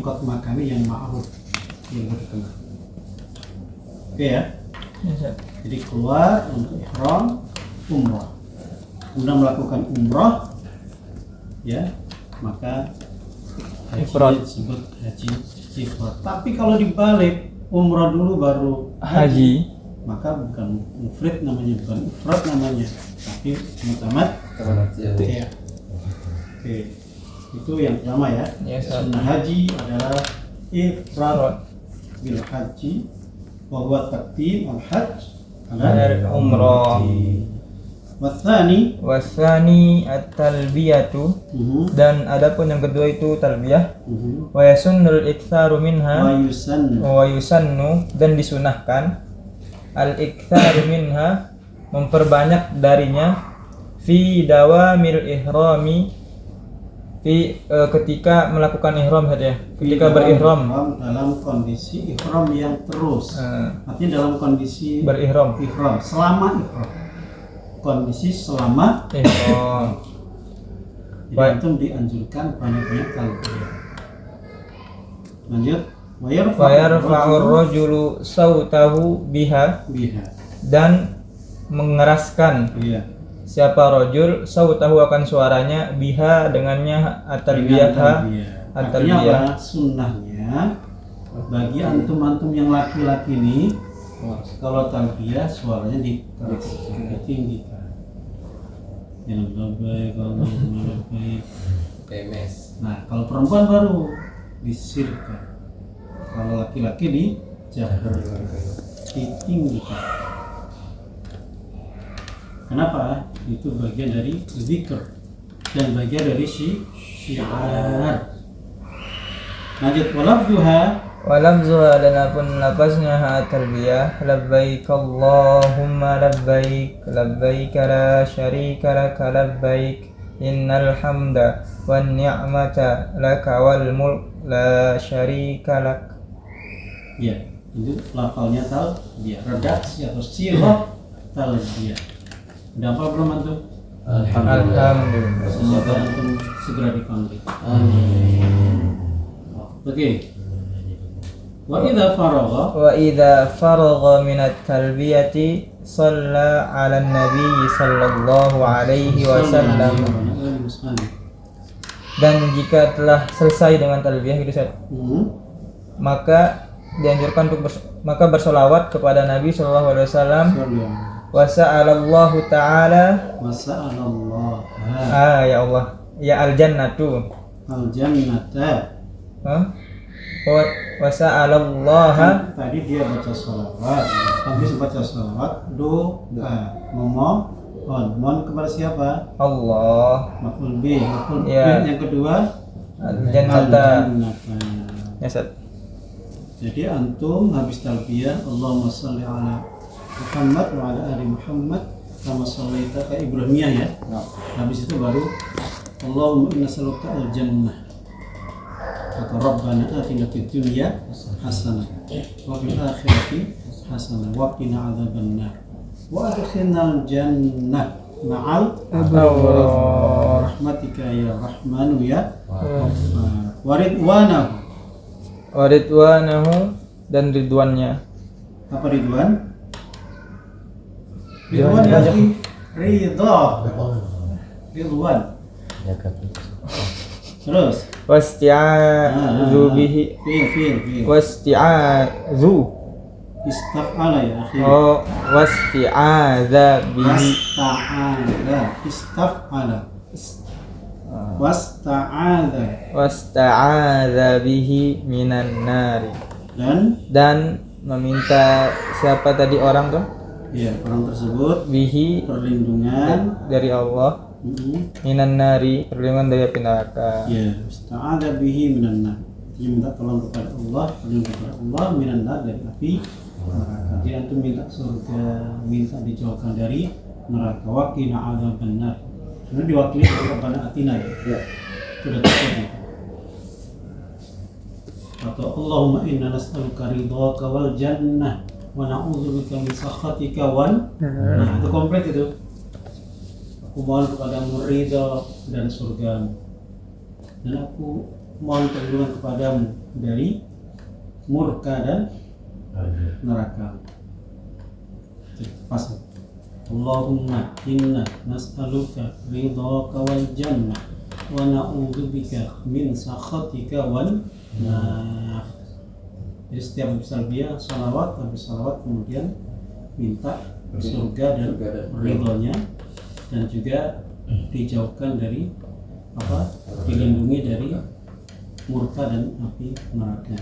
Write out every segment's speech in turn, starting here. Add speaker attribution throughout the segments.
Speaker 1: miqat makami yang ma'ruf, yang terkenal. Oke ya. Jadi keluar untuk ihram umrah, kemudian melakukan umrah, ya, maka haji disebut haji ifrad. Tapi kalau dibalik, umrah dulu baru haji, maka bukan mufrid namanya, bukan ifrad namanya, tapi mutamat. Ya. Oke, itu yang pertama ya. Sunnah haji adalah ifrad bil haji, wa huwa taqdim al hajj ala
Speaker 2: umrah. Wasani at-talbiyatu, dan adapun yang kedua itu talbiyah. Wa yasunnul iktsaru minha, wa yusannu, dan disunahkan al-iktsaru minha, memperbanyak darinya, fi dawamil ihrami, ketika melakukan ihram saja, ketika berihram,
Speaker 1: dalam kondisi ihram yang terus, artinya dalam kondisi
Speaker 2: berihram,
Speaker 1: selama ihram, kondisi selama ihram. Jadi itu dianjurkan banyak-banyak talbiyah. Lanjut, wa yarfa'ur rajulu sautahu biha, dan mengeraskan siapa rajul sautahu akan suaranya, biha dengannya, at-talbiyah. Artinya sunnahnya bagi antum-antum yang laki-laki ini, kalau talbiyah suaranya ditinggikan. Yang lebih, kalau lebih PMS. Nah, kalau perempuan baru disirkan. Kalau laki-laki ditinggikan. Kenapa? Itu bagian dari zikr dan bagian dari syiar. Lanjut, walafzuha, dan apun lafaznya talbiyah, labbaik Allahumma labbaik, labbaik la syarika laka labbaik, innal hamda wan ni'mata laka wal mulk la syarika lak. Ya, itu lafalnya talbiyah, redaksi atau sirah talbiyah. Udah apa belum antum? Alhamdulillah. Semoga antum segera dipanggil. Amin. Oke. Wa idza faragha min at-talbiyati shalla 'ala an-nabi sallallahu alaihi wasallam. Dan jika telah selesai dengan talbiyah gitu, Ustaz, maka dianjurkan untuk bersolawat kepada Nabi sallallahu alaihi wasallam. Wa sa'alallahu ta'ala, ya Allah, ya al-jannata, wa sa'alallaha, tadi dia baca sholawat, habis baca sholawat doa, mohon kepada siapa? Allah. Maf'ul bih yang kedua al-jannata. Ya, Ustaz. Jadi antum habis talbiyah, Allahumma shalli ala Muhammad wa ala ali Muhammad kama shallaita, ke Ibrahimiyah ya. Habis itu baru Allahumma inna nas'aluka al-jannah, atau Rabbana atina fid dunya hasanah wa fil akhirati hasanah wa qina adzabannar wa adkhilnal jannah ma'al rahmatika ya rahmanu ya waridwanahu, dan ridwannya. Apa ridwan? Ridwan ya, Ridwan. Terus wasti'adzu bihi, wasti'adzu istaf'ala ya akhi. Oh, wasti'adza bihi, istaf'ala, wasta'adza bihi minan nari, dan meminta siapa tadi orang tuh? Ya, orang tersebut bihi, perlindungan dari Allah, minan nari, perlindungan dari api neraka. Ya, ista'adza bihi minan nar, dia minta tolong kepada Allah, perlindungan kepada Allah, minan nar, dari api neraka. Dia antum minta surga, minta dijauhkan dari neraka. Wa qina adzabannar, sebenarnya diwakili kepada atina ya. Sudah cukup. Atau Allahumma inna nas'aluka ridhaka wal jannah wa na'udzubika min sakhatika wan. Nah, itu komplit itu. Aku mohon kepadamu ridha dan surgamu, dan aku mohon perlindungan kepadamu dari murka dan neraka. Pas. Allahumma inna nas'aluka ridhaka wal jannah wa na'udzubika min sakhatika wan nar. Jadi setiap habis talbiyah habis salawat kemudian minta surga dan ridhonya, dan juga dijauhkan dari dilindungi dari murka dan api neraka.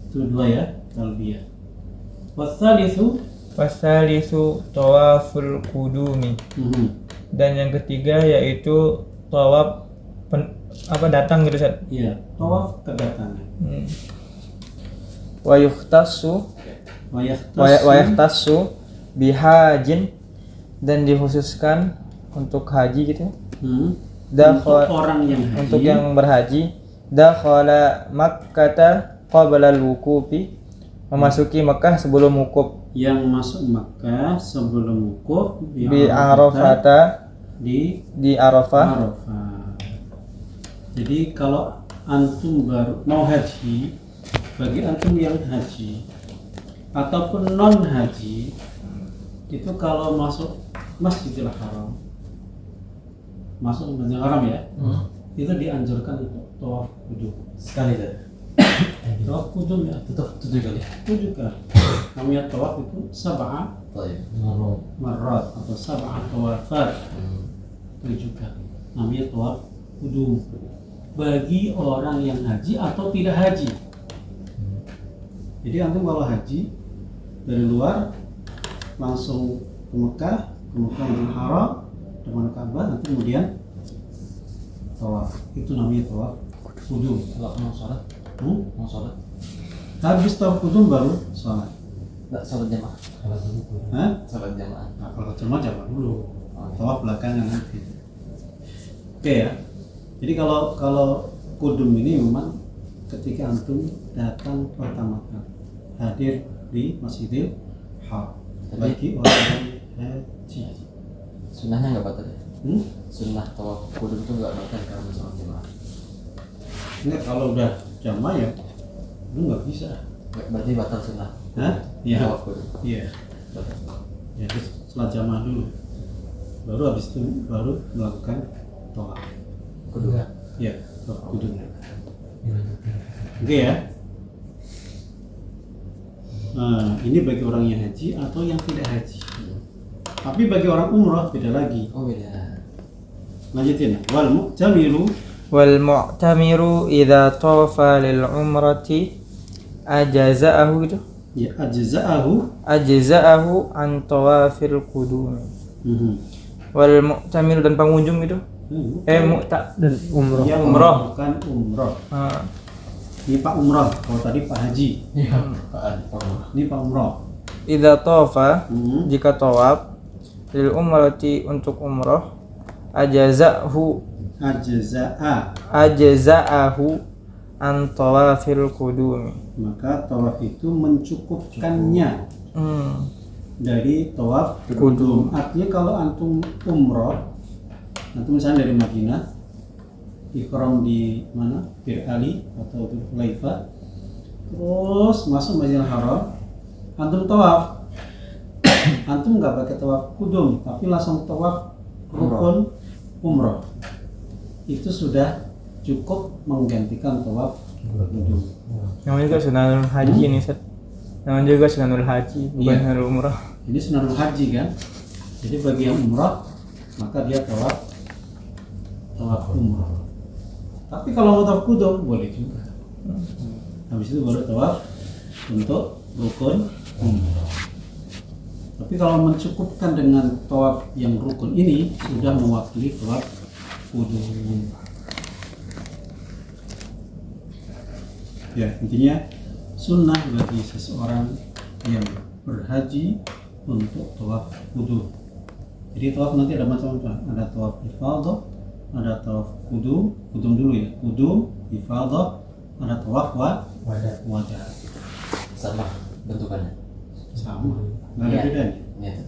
Speaker 1: Itu dua ya talbiyah. Wasalisu
Speaker 2: tawaful qudumi. Dan yang ketiga yaitu tawaf datang gitu, Ustaz.
Speaker 1: Iya, tawaf kedatangan.
Speaker 2: Wa yahtassu bihajin, dan dikhususkan untuk haji gitu.
Speaker 1: Untuk orang yang haji.
Speaker 2: Untuk yang berhaji, dakhala Makkah qabla al-wuqufi, memasuki Makkah sebelum wukuf.
Speaker 1: Yang masuk Makkah sebelum wukuf
Speaker 2: di Arafah, di Arafah.
Speaker 1: Jadi kalau antum baru mau haji, bagi antum yang haji ataupun non haji, itu kalau masuk Masjidil Haram, masuk Masjidil Haram ya, itu dianjurkan untuk tawaf qudum sekali deh. Tawaf qudum ya, tetap 7 kali. Namanya tawaf itu sab'a marrat atau sab'a tawafat. 7 kali. Namanya tawaf qudum bagi orang yang haji atau tidak haji. Jadi antum kalau haji dari luar langsung ke Mekah, Masjidil Haram, depan Ka'bah, nanti kemudian tawaf. Itu namanya tawaf qudum.
Speaker 3: Kalau mau sholat, mau sholat.
Speaker 1: Habis tawaf qudum baru sholat.
Speaker 3: Enggak, sholat jamaah. Sholat jamaah.
Speaker 1: Nah, kalau jamaah jangan dulu. Tawaf belakangan nanti. Oke ya. Jadi kalau qudum ini memang ketika antum datang pertama kali hadir di Masjidil Haram bagi orang yang haji.
Speaker 3: Sunnahnya nggak batal ya? Sunnah tawaf qudum itu nggak batal karena sholat jamaah.
Speaker 1: Enggak, kalau udah jamaah ya lu nggak bisa.
Speaker 3: Berarti batal sunnah.
Speaker 1: Iya.
Speaker 3: Tawaf qudum.
Speaker 1: Iya. Ya, terus sholat jamaah dulu. Baru habis itu baru melakukan tawaf
Speaker 3: qudum.
Speaker 1: Iya, tawaf qudum. Oke ya. Nah, ini bagi orang yang haji atau yang tidak haji. Tapi bagi orang umrah beda lagi.
Speaker 3: Oh, beda.
Speaker 1: Lanjutin. Wal
Speaker 2: mu'tamiru idza tawafa lil umrati ajza'ahu gitu.
Speaker 1: Ya, ajza'ahu
Speaker 2: an tawafil qudum. Wal mu'tamiru, dan pengunjung gitu. Dan umrah.
Speaker 1: Ya,
Speaker 2: umrah.
Speaker 1: Bukan umrah. Ini Pak Umrah, kalau tadi Pak Haji.
Speaker 3: Iya, Pak Umrah.
Speaker 1: Ini Pak Umrah.
Speaker 2: Idza tawafa, jika tawaf lil umrati, untuk umrah, ajza'ahu an tawafil qudumi,
Speaker 1: maka tawaf itu mencukupkannya dari tawaf qudum. Artinya kalau antum umrah, antum misalnya dari Madinah, ihram di mana? Bir Ali atau Dzul Hulaifah, terus masuk Masjidil Haram, antum tawaf. Antum nggak pakai tawaf qudum, tapi langsung tawaf rukun umrah. Itu sudah cukup menggantikan tawaf qudum.
Speaker 2: Namanya juga sunanul haji ini, Ustaz. Namanya juga sunanul haji, bukan sunanul umrah.
Speaker 1: Ini sunanul haji kan. Jadi bagi yang umrah, maka dia tawaf umrah. Tapi kalau mau tawaf qudum boleh juga. Habis itu baru tawaf untuk rukun umrah. Tapi kalau mencukupkan dengan tawaf yang rukun ini sudah mewakili tawaf qudum. Ya, intinya sunnah bagi seseorang yang berhaji untuk tawaf qudum. Jadi tawaf nanti ada macam-macam. Ada tawaf ifadah, ada tawaf qudum dulu ya. Qudum, ifadah, ada tawaf wada.
Speaker 3: Sama bentukannya.
Speaker 1: Sama. Enggak ada bedanya.
Speaker 3: Niat.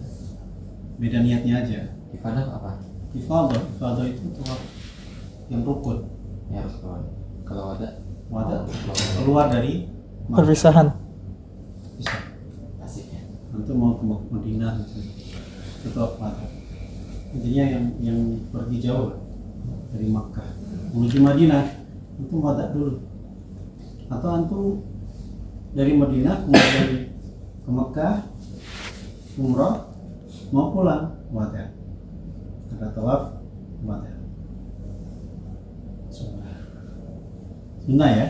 Speaker 1: Beda niatnya aja.
Speaker 3: Ifadah apa?
Speaker 1: Ifadah itu tawaf yang rukun.
Speaker 3: Ya, kalau wada
Speaker 1: Wadah keluar dari Makkah.
Speaker 2: Perpisahan.
Speaker 1: Bisa.
Speaker 3: Asik ya.
Speaker 1: Antum mau ke Madinah itu apa? Intinya yang pergi jauh dari Makkah menuju Madinah, antum wadah dulu. Atau antum dari Madinah kemudian ke Makkah umrah mau pulang wadah. Ada tawaf wadah. Sunnah ya,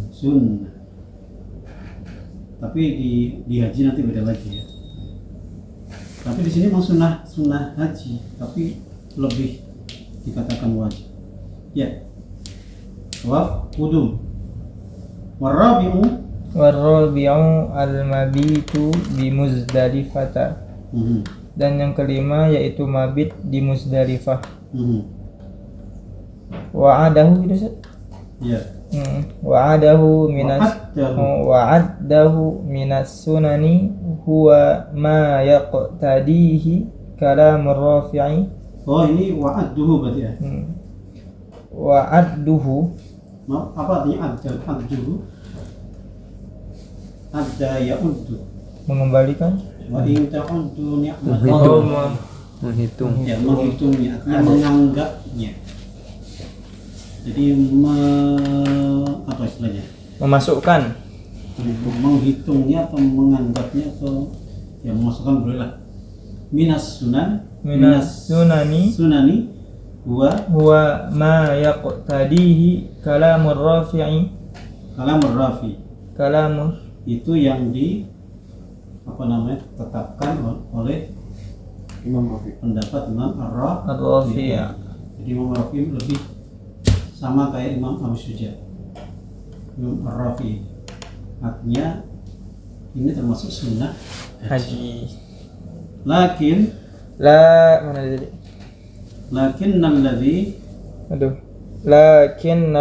Speaker 1: sunnah. Tapi di haji nanti beda lagi ya. Tapi di sini memang sunnah haji, tapi lebih dikatakan wajib. Ya, tawaf qudum. Warabi'u
Speaker 2: al-mabitu bi Muzdalifah. Dan yang kelima yaitu mabit di Muzdalifah. Wa'adahu itu Ustaz?
Speaker 1: Ya.
Speaker 2: Wa'adahu minas sunani huwa ma yaqtadihi kalamur rafi'i.
Speaker 1: Oh, ini wa'adduhu berarti ya.
Speaker 2: Wa'adduhu.
Speaker 1: Apa artinya adduhu? Adda ya'uddu.
Speaker 2: Mengembalikan.
Speaker 1: Wa in ta'uddu ni'matallahi.
Speaker 2: Menghitung.
Speaker 1: Ya, menghitungnya, artinya menganggapnya. Jadi apa istilahnya?
Speaker 2: Memasukkan.
Speaker 1: Menghitungnya atau menganggapnya atau ya memasukkan bolehlah. Minas sunani huwa
Speaker 2: ma yaqtadihi kalamur rafi'i. Kalamur
Speaker 1: itu yang tetapkan oleh
Speaker 3: Imam Rafi.
Speaker 1: pendapat Imam
Speaker 2: Ar-Rafi'.
Speaker 1: Jadi Imam Rafi lebih sama kayak Imam Abu Syuja. Imam Ar-Rafi artinya ini termasuk sunnah
Speaker 2: haji.
Speaker 1: Lakin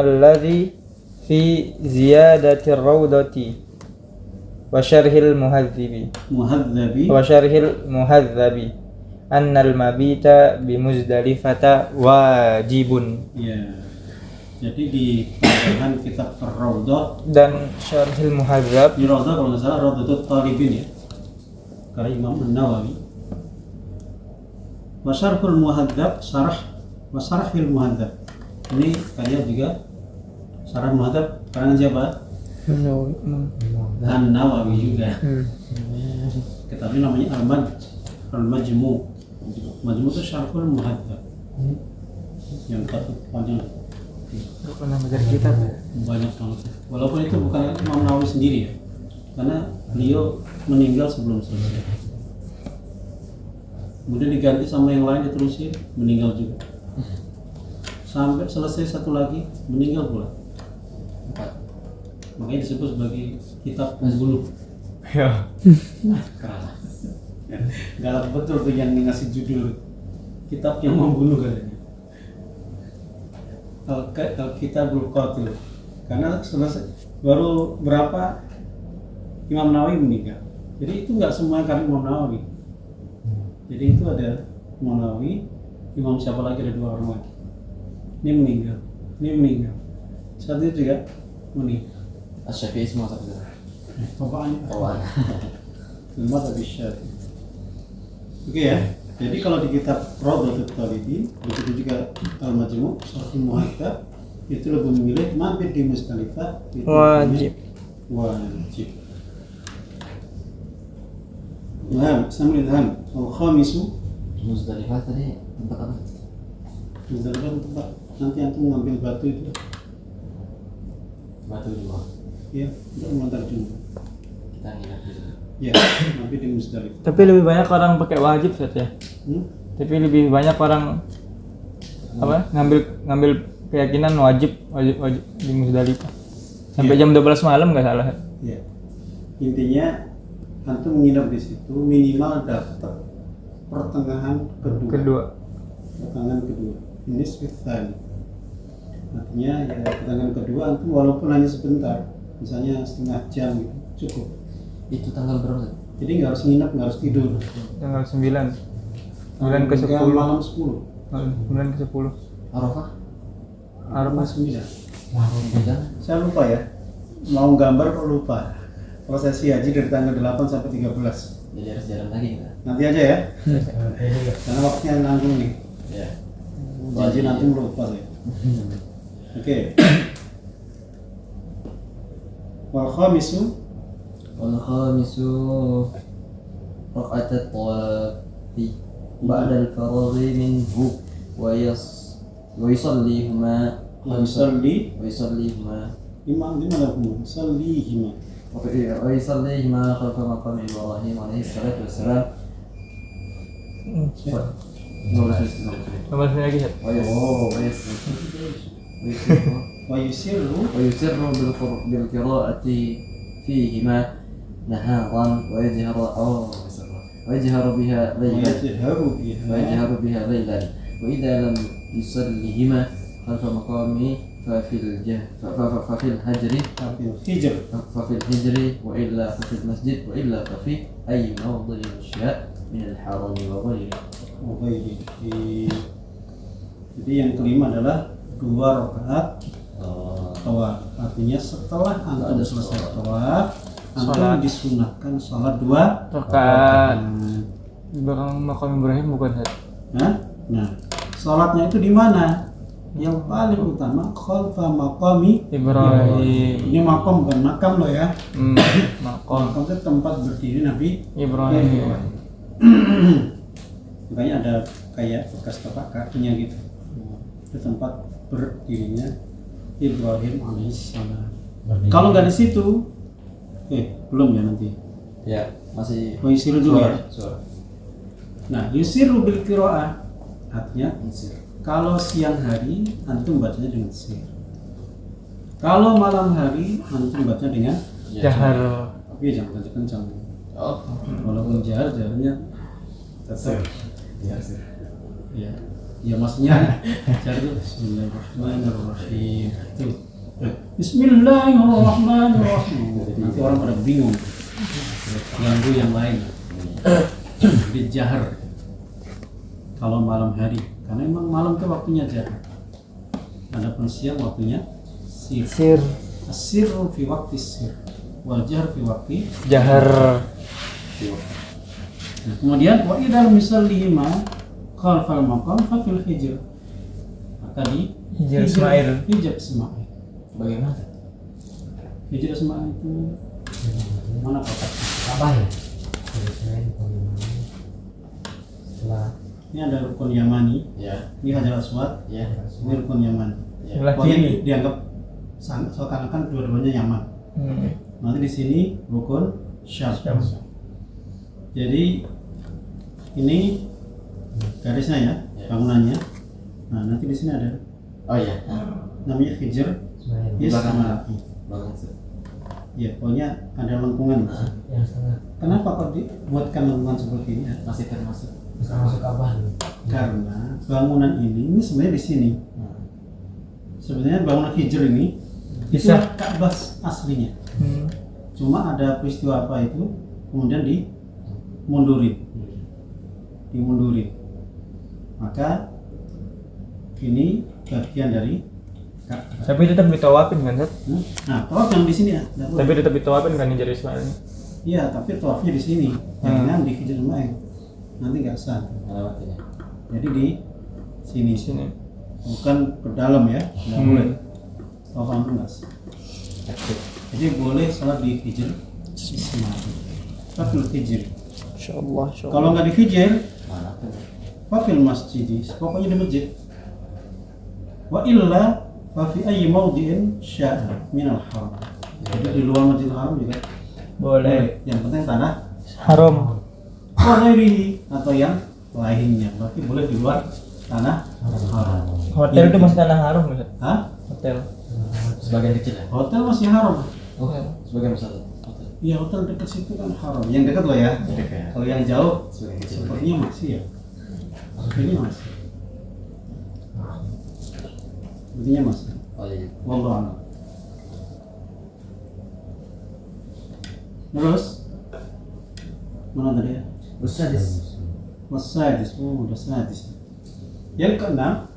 Speaker 2: alladhi fi ziyadati ar-rawdati wa syarhil muhadzabi anna al-mabita bi Muzdalifata wajibun.
Speaker 1: Ya. Jadi di penjelasan kitab Ar-Rawdah
Speaker 2: dan Syarhil Muhadzab.
Speaker 1: Di Rawdah kalau nggak salah Rawdatul Talibin ya, karya Imam An-Nawawi. Wa Syarhul Muhadzab wa Syarhil Muhadzab. Ini karya juga Syarh Muhadzab karangan siapa? An-Nawawi juga. Kitabnya namanya Al-Majmu'. Majmu' itu Syarhul Muhadzab. Yang panjang.
Speaker 2: Pernah belajar kitab
Speaker 1: Banyak banget. Walaupun itu bukan Imam Nawawi sendiri ya, karena beliau meninggal sebelum selesai. Kemudian diganti sama yang lain, diterusin, meninggal juga. Sampai selesai satu lagi, meninggal pula. Makanya disebut sebagai kitab pembunuh.
Speaker 2: ya.
Speaker 1: Keras. Galak betul tuh yang ngasih judul kitab yang membunuh katanya. Al-Kitabul Qatil. Karena selesai baru berapa Imam Nawawi meninggal. Jadi itu nggak semua karena Imam Nawawi. Jadi itu ada Imam Nawawi, Imam siapa lagi, ada dua orang lagi. Ini meninggal. Saat itu juga meninggal.
Speaker 3: Asy-Syafi'i semua satu saja.
Speaker 1: Tawaan. Lima tapi Syafi'i. Oke ya. Jadi kalau di kitab Rawdatul Talibin, begitu juga Al-Majmu', Syarhul Muhadzab, itu lebih memilih mabit di Muzdalifah itu wajib. Sambil al-khamisu.
Speaker 3: Muzdalifah tadi tempat apa?
Speaker 1: Muzdalifah tempat nanti antum ngambil batu itu.
Speaker 3: Batu di bawah.
Speaker 1: Iya, untuk mengantar jumlah.
Speaker 3: Kita nginap di situ.
Speaker 1: Ya, mabit di Muzdalifah.
Speaker 2: Tapi lebih banyak orang pakai wajib saja. Tapi lebih banyak orang ngambil keyakinan wajib di Muzdalifah sampai jam 12 malam nggak salah.
Speaker 1: Ya. Intinya antum menginap di situ minimal dapat pertengahan kedua. Ini spesial. Artinya ya pertengahan kedua antum walaupun hanya sebentar, misalnya setengah jam gitu, cukup.
Speaker 3: Itu tanggal berapa?
Speaker 1: Jadi nggak harus nginap, nggak harus tidur.
Speaker 2: Tanggal 9 ke 10.
Speaker 1: Malam 10.
Speaker 2: 9 ke 10.
Speaker 3: Arafah?
Speaker 1: Arafah 9.
Speaker 3: Jangan.
Speaker 1: Saya lupa ya. Mau gambar kok lupa. Prosesi haji dari tanggal 8 sampai 13.
Speaker 3: Jadi harus jalan lagi kita.
Speaker 1: Nanti aja ya. Karena waktunya nanggung nih.
Speaker 3: Ya.
Speaker 1: Janji nanti lupa saya. Oke. Wal khamisu
Speaker 3: Wal khamisu rakaat at-tawafi ba'da al-faraghi minhu wa yusallihuma
Speaker 1: yusalli
Speaker 3: ويصليهما
Speaker 1: imam di mana pun sallihima
Speaker 3: ويصليهما خلف مقام إبراهيم عليه الصلاة والسلام.
Speaker 2: Nomor sini lagi, Ustaz.
Speaker 1: wa yusirru
Speaker 3: ويسر بالقراءة فيهما نهارا ويجهر بها ليلا ويجهر بها ليلا وإذا لم يصلهما خلف مقام ففي الحجر وإلا ففي المسجد وإلا ففي أي موضع شاء من الحرم وغيره.
Speaker 1: Jadi yang kelima adalah 2 rakaat tawaf. Artinya setelah antum selesai tawaf, antum disunahkan sholat 2
Speaker 2: Rakaat. Di belakang makam Ibrahim bukan, Ustaz?
Speaker 1: Nah, sholatnya itu di mana? Yang paling utama khalfa maqami
Speaker 2: Ibrahim.
Speaker 1: Ini makam bukan makam loh ya.
Speaker 2: Makam
Speaker 1: Makam itu tempat berdiri Nabi
Speaker 2: Ibrahim.
Speaker 1: Makanya ada kayak bekas tapak kakinya gitu. Itu tempat berdirinya Ibrahim alaihissalam. Kalau nggak di situ, belum ya nanti.
Speaker 3: Ya, masih.
Speaker 1: Yusiru dulu ya.
Speaker 3: Suara.
Speaker 1: Nah, yusiru bil qiraah artinya
Speaker 3: Insir.
Speaker 1: kalau siang hari antum bacanya dengan sir. Kalau malam hari antum bacanya dengan
Speaker 2: Jahar.
Speaker 1: tapi jangan kencang-kencang.
Speaker 3: Oh.
Speaker 1: Walaupun jaharnya tetap
Speaker 3: Ya, sir.
Speaker 1: ya. Ya maksudnya jar itu Bismillahirrahmanirrahim. Itu Bismillahirrahmanirrahim. Nanti orang pada bingung. Ganggu yang lain. Jadi jahar. Kalau malam hari, karena emang malam itu waktunya jahar. Adapun siang waktunya sir. Sir fi waktu sir, wal jahr fi waktu
Speaker 2: Jahar.
Speaker 1: Nah, kemudian wa idal misallihima khalfal maqam fa fil hijr. Maka di
Speaker 2: Hijr Ismail.
Speaker 1: Hijr Ismail.
Speaker 3: Bagaimana?
Speaker 1: Hijr Ismail itu mana kota?
Speaker 3: Apa ya?
Speaker 1: Ini ada rukun Yamani.
Speaker 3: Ya.
Speaker 1: Ini Hajar Aswad.
Speaker 3: Ya.
Speaker 1: Ini rukun Yamani.
Speaker 3: Ya.
Speaker 2: Sebelah
Speaker 1: Pokoknya
Speaker 2: kiri.
Speaker 1: dianggap seakan-akan dua-duanya Yaman. Nanti di sini rukun Syam. Jadi ini garisnya ya, bangunannya. Nah, nanti di sini ada
Speaker 3: Oh iya.
Speaker 1: namanya Hijr
Speaker 3: Di belakang.
Speaker 1: Ismail.
Speaker 3: Belakang, sir.
Speaker 1: Ya, pokoknya ada lengkungan. Kenapa kok dibuatkan lengkungan seperti ini?
Speaker 3: Masih termasuk.
Speaker 1: Karena bangunan ini sebenarnya di sini. Sebenarnya bangunan Hijr ini
Speaker 2: Bisa.
Speaker 1: itulah Ka'bah aslinya. Cuma ada peristiwa apa itu, kemudian dimundurin. Maka ini bagian dari Ka'bah.
Speaker 2: Tapi tetap ditawafin kan, Ustaz?
Speaker 1: Nah, tawaf yang di sini ya. nggak boleh.
Speaker 2: Tapi tetap ditawafin kan Hijr Ismail.
Speaker 1: Iya, tapi tawafnya di sini, jangan di Hijr Ismail. Nanti nggak sah.
Speaker 3: Melewatinya.
Speaker 1: Jadi di sini,
Speaker 2: Sini.
Speaker 1: bukan ke dalam ya, nggak boleh. Tawaf antum nggak sah. Jadi boleh salat di Hijr Ismail. Tapi Hijr.
Speaker 2: Insyaallah.
Speaker 1: Kalau nggak di Hijr,
Speaker 3: Mana tuh?
Speaker 1: fafil masjid, pokoknya di masjid. Wa illa fa fi ayyi mawdi'in sya'a min al-haram. Jadi di luar Masjidil Haram juga
Speaker 2: Boleh.
Speaker 1: Yang penting tanah
Speaker 2: Haram.
Speaker 1: wa ghairihi atau yang lainnya. Berarti boleh di luar tanah haram.
Speaker 2: Hotel itu masih tanah haram, Ustaz?
Speaker 1: Hah?
Speaker 2: Hotel.
Speaker 3: Sebagian kecil ya?
Speaker 1: Hotel masih haram.
Speaker 3: Oh, sebagian besar. Hotel.
Speaker 1: Iya, hotel dekat situ kan haram. Yang dekat loh ya.
Speaker 3: Dekat.
Speaker 1: Kalau yang jauh
Speaker 3: Sebagian kecil.
Speaker 1: sepertinya masih ya. Sepertinya masih. Sepertinya masih.
Speaker 3: Oh iya.
Speaker 1: Wallahu a'lam. Terus mana tadi ya?
Speaker 3: Sadis.
Speaker 1: Wasadis, udah sadis. Yang keenam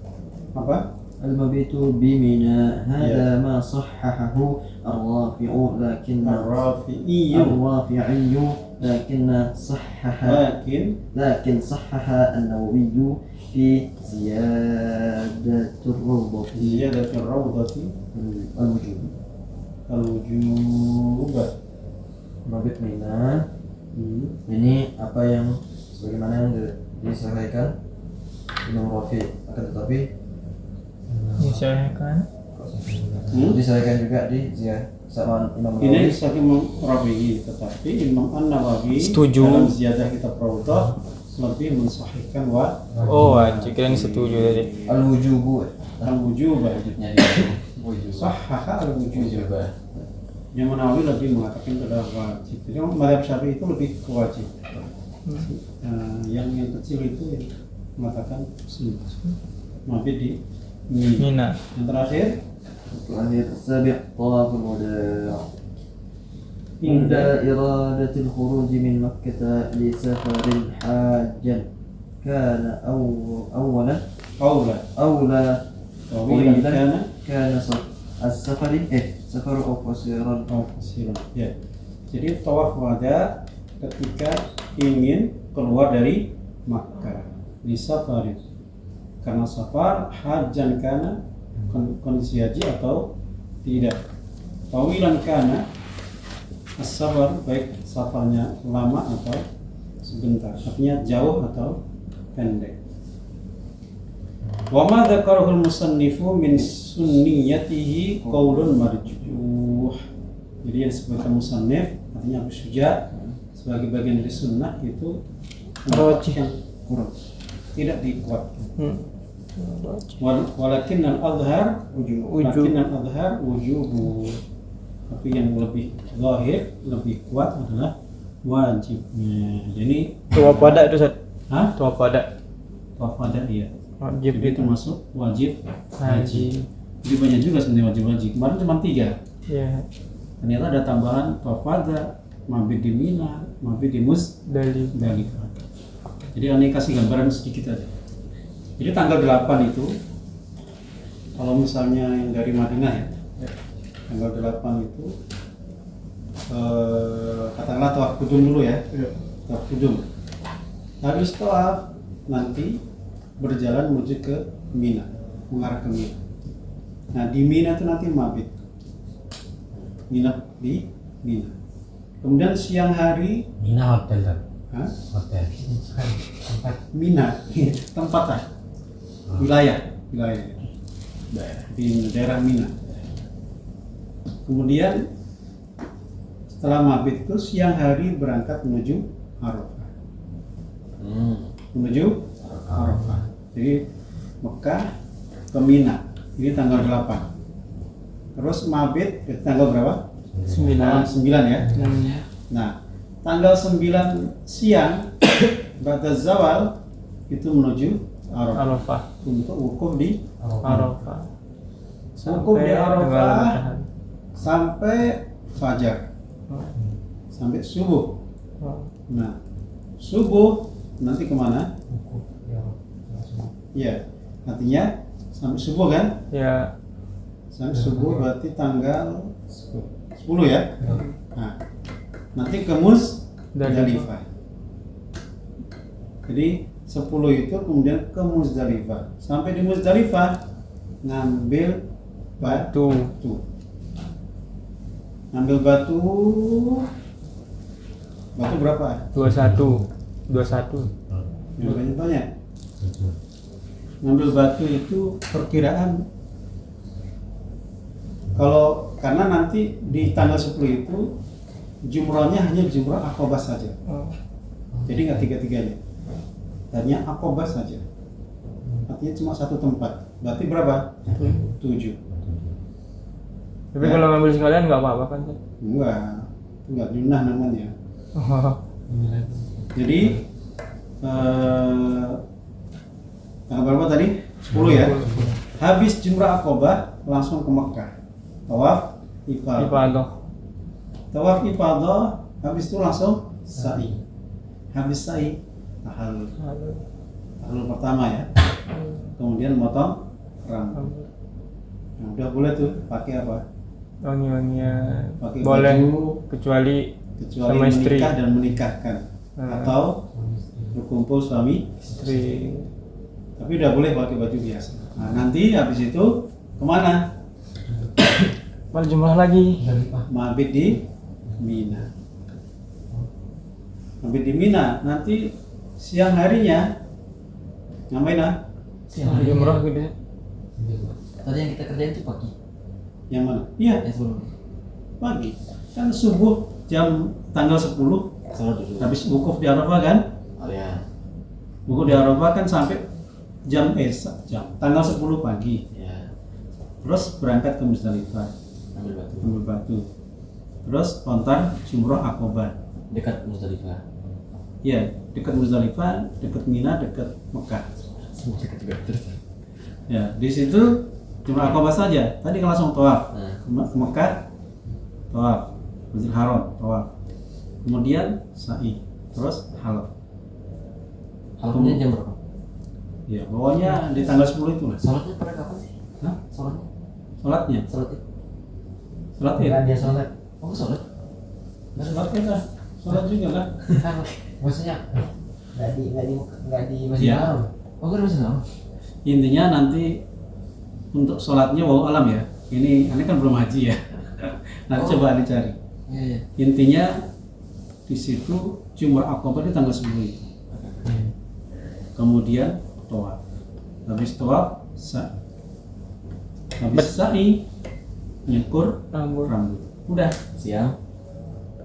Speaker 1: apa?
Speaker 3: المبيت بمنى هذا ما صححه الرافع لكن الرافعي لكن صحح النووي في زيادة الروضة الوجوب mabit mina. Ini apa yang sebagaimana yang disampaikan Imam Rafi, akan tetapi disampaikan juga di sama Imam Nawawi.
Speaker 1: Ini disahkan Imam Rafi, tetapi Imam An-Nawawi
Speaker 2: setuju
Speaker 1: dalam ziyadah kitab Rawdah lebih mensahihkan
Speaker 2: wajib, kira setuju tadi.
Speaker 3: Al-wujubu
Speaker 1: wujubnya sahhaha al-wujub. Yang Nawawi lebih mengatakan adalah wajib. Jadi mazhab Syafi'i itu lebih ke wajib. Yang kecil itu yang mengatakan sunnah. Mabit di Mina. Yang terakhir
Speaker 3: sabi' tawaful wada'. Inda iradatil khuruj min Makkah li safarin hajjan kana awla kana as-safari safar qasiran
Speaker 1: ya. Jadi tawaf wada ketika ingin keluar dari Makkah di safarin, karena safar, hajjan kana kondisi haji atau tidak, tawilan kana as-safar baik safarnya lama atau sebentar, artinya jauh atau pendek. Wa ma dzakarahu al-musannifu min sunniyatihi qaulun marjuh. Jadi yang disebutkan musannif artinya Abu Syuja sebagai bagian dari sunnah itu yang kurang, tidak dikuatkan. Walakin al-adhhar wujubu. Tapi yang lebih zahir, lebih kuat adalah wajibnya. Jadi
Speaker 2: tawaf wada itu Ustaz.
Speaker 1: Tawaf wada iya.
Speaker 2: Wajib
Speaker 1: jadi itu masuk wajib haji. Jadi banyak juga sebenarnya wajib. Kemarin cuma 3.
Speaker 2: Iya.
Speaker 1: Ternyata ada tambahan tawaf wada, mabit di Mina, mabit di Muzdalifah. Jadi ini kasih gambaran sedikit aja. Jadi tanggal 8 itu kalau misalnya yang dari Madinah ya, tanggal 8 itu katakanlah tawaf kudum dulu ya. Tawaf kudum. Habis tawaf nanti berjalan menuju ke Mina, mengarah ke Mina. Nah di Mina itu nanti mabit, nginep di Mina. Kemudian siang hari
Speaker 4: Mina hotel kan?
Speaker 1: Hotel. Mina tempat wilayah di daerah Mina. Kemudian setelah mabit itu siang hari berangkat menuju Arafah. Menuju Arafah. Jadi Mekah ke Mina. Ini tanggal 8. Terus mabit tanggal berapa? 9 ya. Nah, tanggal 9 siang ba'da zawal itu menuju Arafah untuk wukuf di
Speaker 2: Arafah.
Speaker 1: Wukuf di Arafah sampai fajar. Sampai subuh. Nah, subuh nanti kemana? Ya, artinya sampai subuh kan?
Speaker 2: Ya.
Speaker 1: Sampai subuh berarti tanggal 10 ya? Nah, nanti ke Muzdalifah. Jadi 10 itu kemudian ke Muzdalifah. Sampai di Muzdalifah ngambil batu. Ngambil batu berapa?
Speaker 2: 21.
Speaker 1: Yang banyak. Ngambil batu itu perkiraan kalau karena nanti di tanggal 10 itu jumrahnya hanya jumrah Aqabah saja. Jadi nggak tiga-tiganya. Hanya Aqabah saja. Artinya cuma satu tempat. Berarti berapa? 7.
Speaker 2: Tapi ya, kalau ngambil sekalian nggak apa-apa kan?
Speaker 1: Enggak junah namanya. Jadi tanggal berapa tadi? 10 ya. Habis jumrah Aqabah langsung ke Mekah. Tawaf ifadah. Tawaf ifadah habis itu langsung sa'i. Habis sa'i tahallul pertama ya. Kemudian motong rambut. Nah, udah boleh tuh pakai apa?
Speaker 2: Wangi-wangian.
Speaker 1: Pakai
Speaker 2: Boleh
Speaker 1: baju
Speaker 2: kecuali
Speaker 1: kecuali
Speaker 2: sama istri.
Speaker 1: menikah dan menikahkan atau berkumpul suami
Speaker 2: istri.
Speaker 1: tapi udah boleh pakai baju biasa. Nah, nanti habis itu kemana?
Speaker 2: Berjumlah lagi.
Speaker 1: Mabit di Mina. Mabit di Mina. Nanti siang harinya ngapain ah?
Speaker 2: Jumrah gitu.
Speaker 3: Tadi yang kita kerjain itu pagi.
Speaker 1: Yang mana? Iya,
Speaker 3: Yang sebelum
Speaker 1: pagi. Kan subuh jam tanggal 10
Speaker 3: sholat dulu.
Speaker 1: habis wukuf di Arafah kan?
Speaker 3: Oh ya.
Speaker 1: Wukuf di Arafah kan sampai jam tanggal 10 pagi.
Speaker 3: Ya.
Speaker 1: Terus berangkat ke Musdalifah,
Speaker 3: Ambil batu.
Speaker 1: ambil batu. Terus lontar jumroh Aqobah.
Speaker 3: Dekat Musdalifah.
Speaker 1: Iya, dekat Musdalifah, dekat Mina, dekat Mekah.
Speaker 3: Semua dekat juga terus.
Speaker 1: Ya, di situ cuma Aqobah saja. Tadi kan langsung tawaf
Speaker 3: Nah.
Speaker 1: ke Mekah, tawaf, Masjidil Haram, tawaf. Kemudian sa'i, terus halal.
Speaker 3: Halalnya jam berapa?
Speaker 1: Ya, pokoknya di tanggal 10 itu lah.
Speaker 3: Sholatnya pada kapan sih?
Speaker 1: Hah?
Speaker 3: Sholatnya?
Speaker 1: Sholatnya,
Speaker 3: Sholat itu?
Speaker 1: sholat Id.
Speaker 4: dia sholat.
Speaker 3: Oh sholat?
Speaker 1: Sholat Id lah, sholat juga kan?
Speaker 3: Kan maksudnya?
Speaker 4: Nggak di Masjid
Speaker 1: Iya.
Speaker 4: Haram.
Speaker 3: Oh kan masih sama?
Speaker 1: Intinya nanti untuk sholatnya wallahu alam ya. Ini kan belum haji ya. Nanti
Speaker 3: Oh.
Speaker 1: coba dicari.
Speaker 3: Iya iya.
Speaker 1: Intinya di situ Jumrah Aqobah di tanggal 10 itu. Kemudian tawaf. Habis tawaf sa'i. Habis sa'i nyukur rambut. Udah.
Speaker 3: Siang.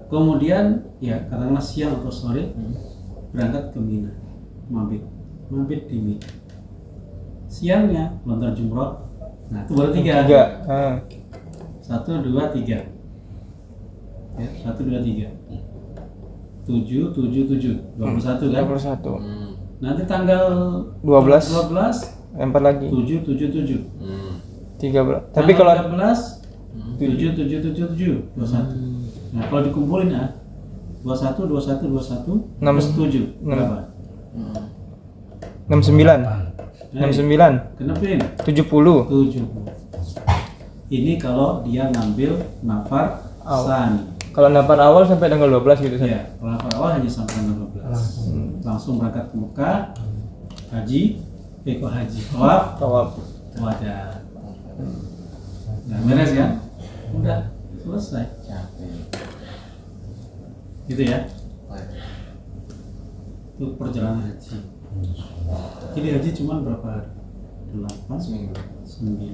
Speaker 1: Kemudian ya katakanlah siang atau sore berangkat ke Mina. Mabit di Mina. Siangnya lontar jumroh. Nah, itu baru 3. 1 2 3. Ya, 1 2 3. 7 7 7 21 kan?
Speaker 2: 21.
Speaker 1: Nanti tanggal
Speaker 2: 12
Speaker 1: 12
Speaker 2: lempar lagi.
Speaker 1: 7 7 7.
Speaker 2: 13. Tapi kalau
Speaker 1: 13 7 7 7 7 21. Nah, kalau dikumpulin ya 21 21 21 plus 7 berapa?
Speaker 2: 69. 69.
Speaker 1: Kenapa ini?
Speaker 2: 70.
Speaker 1: 70. Ini kalau dia ngambil nafar sani.
Speaker 2: Kalau nafar awal sampai tanggal 12 gitu saja.
Speaker 1: Ya, kalau nafar awal hanya sampai tanggal 12. Langsung berangkat ke Mekah, haji, tawaf, wadah. Nah, beres ya? Udah, selesai. Gitu ya? Itu perjalanan haji. Jadi haji cuma berapa hari? 8,
Speaker 3: Seminggu.
Speaker 1: 9,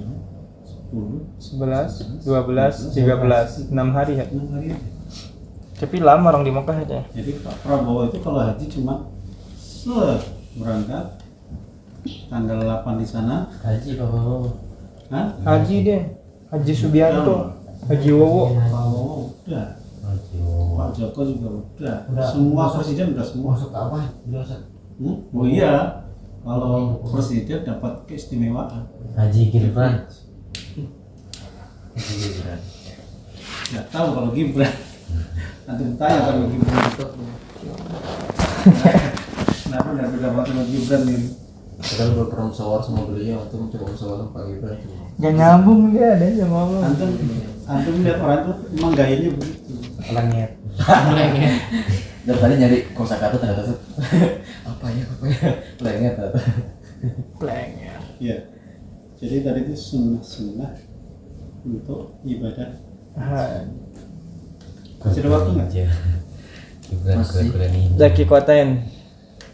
Speaker 1: 10,
Speaker 2: 11, 12, 13, 6 hari ya.
Speaker 1: 6 hari aja.
Speaker 2: Tapi lama orang di Mekah aja.
Speaker 1: Jadi Pak Prabowo itu kalau haji cuma berangkat tanggal 8 di sana.
Speaker 4: Haji Pak Prabowo.
Speaker 1: Hah?
Speaker 2: Haji dia. Haji Subianto. Haji Wowo.
Speaker 1: Prabowo udah. Pak Joko juga udah. Semua presiden udah semua.
Speaker 4: Masuk apa? Dosa.
Speaker 1: Oh iya. Kalau presiden dapat keistimewaan.
Speaker 4: Haji Gibran.
Speaker 1: Nggak tahu kalau Gibran. Nanti tanya kalau Gibran. Kenapa nggak dapat sama Gibran ini?
Speaker 3: Kita udah pernah musyawarah sama beliau, antum coba musyawarah sama Pak Gibran.
Speaker 2: Gak nyambung dia ada sama Allah.
Speaker 1: Antum lihat orang itu emang gayanya begitu.
Speaker 4: Orangnya.
Speaker 3: Dan tadi nyari kosakata ternyata apa ya lenget atau
Speaker 2: Plengnya.
Speaker 1: Iya. Jadi tadi itu sunnah untuk ibadah. Masih ada waktu nggak?
Speaker 4: Gibran
Speaker 3: Masih.
Speaker 4: keren ini.
Speaker 2: Zaki Koten.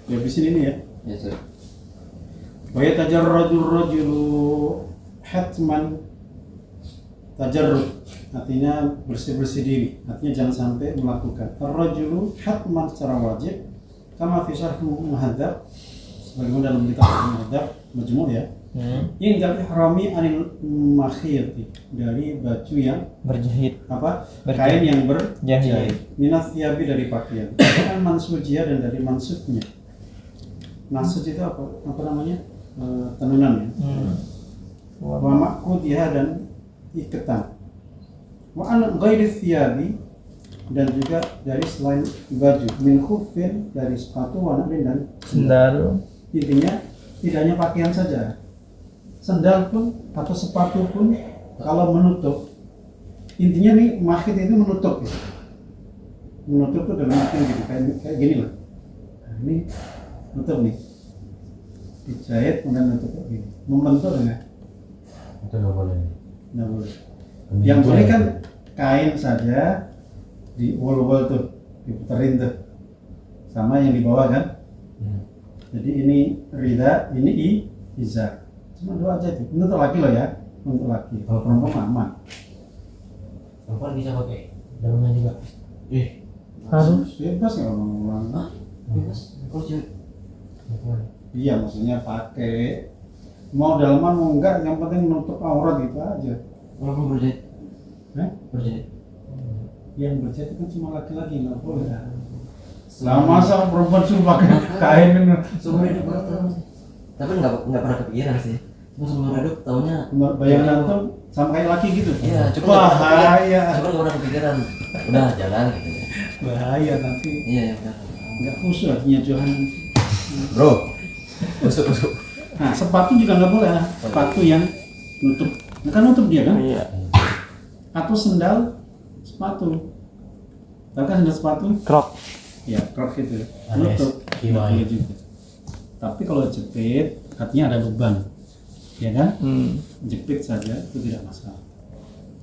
Speaker 1: Ya habisin ini ya.
Speaker 3: ya sir.
Speaker 1: Wa yatajarradu rajulu hatman tajarrud artinya bersih-bersih diri, artinya jangan sampai melakukan ar-rajulu hatman secara wajib kama fi syarh muhadzab sebagaimana dalam kitab muhadzab majmu' ya. Yang dari harami anil makhiyati dari baju yang
Speaker 2: Berjahit.
Speaker 1: apa?
Speaker 2: Berjahit.
Speaker 1: Kain yang
Speaker 2: Jahit.
Speaker 1: berjahit. Minat thiyabi dari pakaian. Kan mansujiyah dan dari mansudnya. Mansud itu apa? Apa namanya? Tenunan ya. Wa ma'qudiyah dan iketan. Wa an ghairi thiyabi dan juga dari selain baju min khufin dari sepatu wa na'lin dan
Speaker 2: Sendal.
Speaker 1: intinya tidak hanya pakaian saja. sendal pun atau sepatu pun kalau menutup, intinya nih makhit itu menutup gitu. Menutup tuh dalam artian gitu, kayak gini loh. Nah, ini nutup nih, dijahit kemudian nutup kayak gini. Membentuk enggak?
Speaker 4: Itu nggak boleh.
Speaker 1: Nggak boleh. Yang boleh kan kain saja di wol-wol tuh, diputerin tuh, sama yang di bawah kan. Jadi ini rida, ini izar. Cuma dua aja tuh. Untuk laki loh ya, untuk laki. Kalau perempuan aman.
Speaker 4: Perempuan bisa pakai dalamnya juga.
Speaker 2: Harus.
Speaker 1: Bebas nggak orang-orang?
Speaker 3: Bebas. Kalau cewek.
Speaker 1: Iya, maksudnya pakai. Mau dalaman mau enggak, yang penting menutup aurat gitu aja.
Speaker 3: Kalau kamu berjahit. Berjahit.
Speaker 1: Yang berjahit itu kan cuma laki-laki, nggak boleh. Lah masa perempuan suruh pakai kain ini?
Speaker 3: Seumur hidup baru tahu. Tapi nggak pernah kepikiran sih. Cuma seumur hidup tahunya.
Speaker 1: Bayangan tuh sama kayak laki gitu.
Speaker 3: Iya, cuma
Speaker 1: bahaya.
Speaker 3: Cuma nggak pernah kepikiran. Udah jalan gitu ya.
Speaker 1: Bahaya nanti.
Speaker 3: Iya ya udah.
Speaker 1: Nggak khusyuk artinya Tuhan.
Speaker 3: Bro. Usuk.
Speaker 1: Nah, sepatu juga nggak boleh. Sepatu yang nutup, kan nutup dia kan?
Speaker 2: Iya.
Speaker 1: Atau sendal sepatu. Tahu kan sendal sepatu?
Speaker 2: Krok.
Speaker 1: Ya, krok gitu.
Speaker 4: Alias
Speaker 1: Nutup.
Speaker 4: kiwai.
Speaker 1: Nggak boleh juga. Tapi kalau jepit, artinya ada beban, ya kan? Jepit saja itu tidak masalah.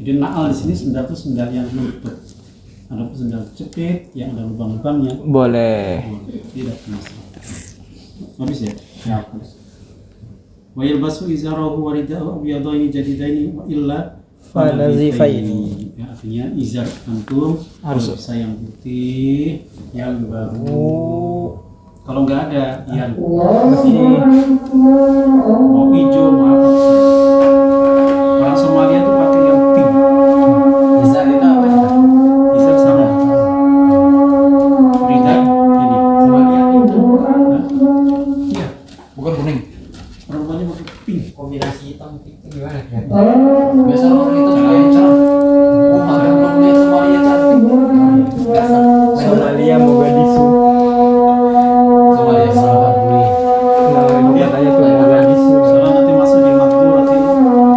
Speaker 1: Jadi naal di sini sendal itu sendal yang nutup. Adapun sendal jepit yang ada lubang-lubangnya
Speaker 2: Boleh.
Speaker 1: tidak masalah. Habis ya? Ya, habis. Wa yalbasu izarahu wa ridahu abyadaini jadidaini wa illa
Speaker 2: Fanazifaini.
Speaker 1: Ya, artinya izar antum harus yang putih yang baru. Kalau nggak ada yang mau hijau mau apa. Orang Somalia tuh pakai yang pink.
Speaker 3: Izar itu apa ya?
Speaker 1: Izar sama. Rida ini.
Speaker 3: Somalia itu.
Speaker 1: Iya.
Speaker 3: Bukan kuning.
Speaker 1: Perempuannya pakai pink.
Speaker 3: Kombinasi hitam itu gimana ya? Biasa orang itu kayak cerah. Oh, ada belum lihat Somalia cantik. Biasa.
Speaker 2: Somalia Mogadishu.
Speaker 3: Somalia sama gue.
Speaker 2: Nah, itu katanya tuh Mogadishu.
Speaker 1: Soalnya nanti masuk di makturatil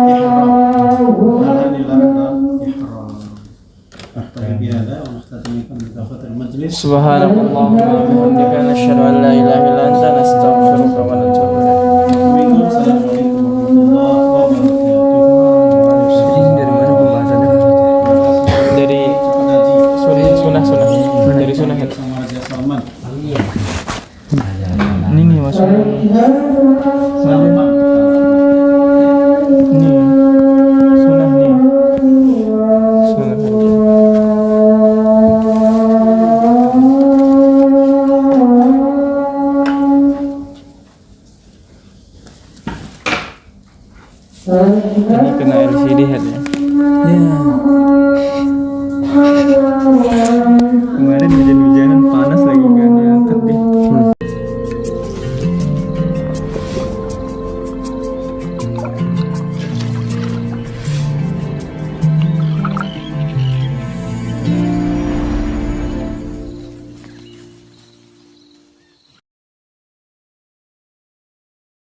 Speaker 1: ihram. Hal dilarang dalam ihram. Tapi biada wa nastatimikan bikafatil majlis.
Speaker 2: Subhanallahumma wa bihamdika nasyhadu an la ilaha illa anta nastaghfiruka wa natubu ilaik.
Speaker 1: Assalamualaikum warahmatullahi wabarakatuh.
Speaker 2: Dari mana pembahasannya? Dari sunnah. Dari sunnah.
Speaker 1: Sama Raja Salman.
Speaker 2: Ini nih maksudnya. Nih. Sunnah nih. Sunnah. Ini kena LCD head ya.